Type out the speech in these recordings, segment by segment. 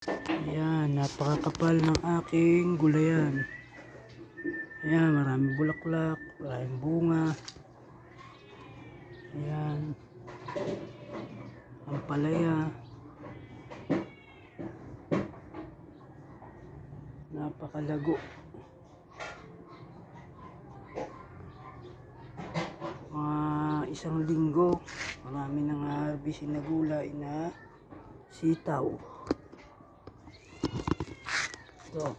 Ayan, napakakapal ng aking gulayan. Ayan, maraming bulaklak, maraming bunga. Ayan, ang palaya. Napakalago. Isang linggo, marami nang harvestin na gulay na sitaw. Ito.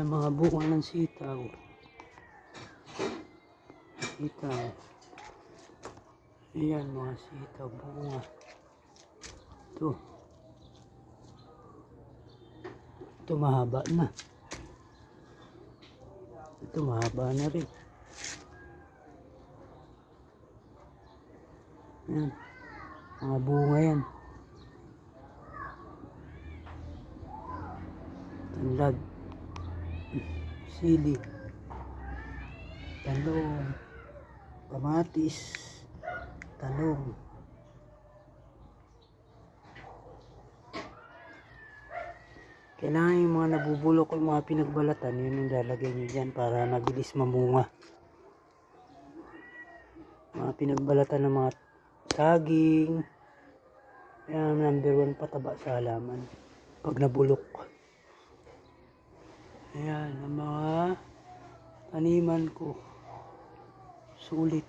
Mga bunga ng sitaw. Sitaw. Ayan, mga sitaw, bunga. Ito. Ito mahaba na. Ito mahaba na rin. Ayan. Mga bunga yan. Tanlad. Sili. Talong. Kamatis. Talong. Kailangan yung mga nabubulok o yung mga pinagbalatan, yun yung lalagay nyo dyan para mabilis mamunga. Mga pinagbalatan ng mga saging. Yan, number 1 pataba sa halaman pag nabulok. Ayan, ang mga taniman ko. Sulit.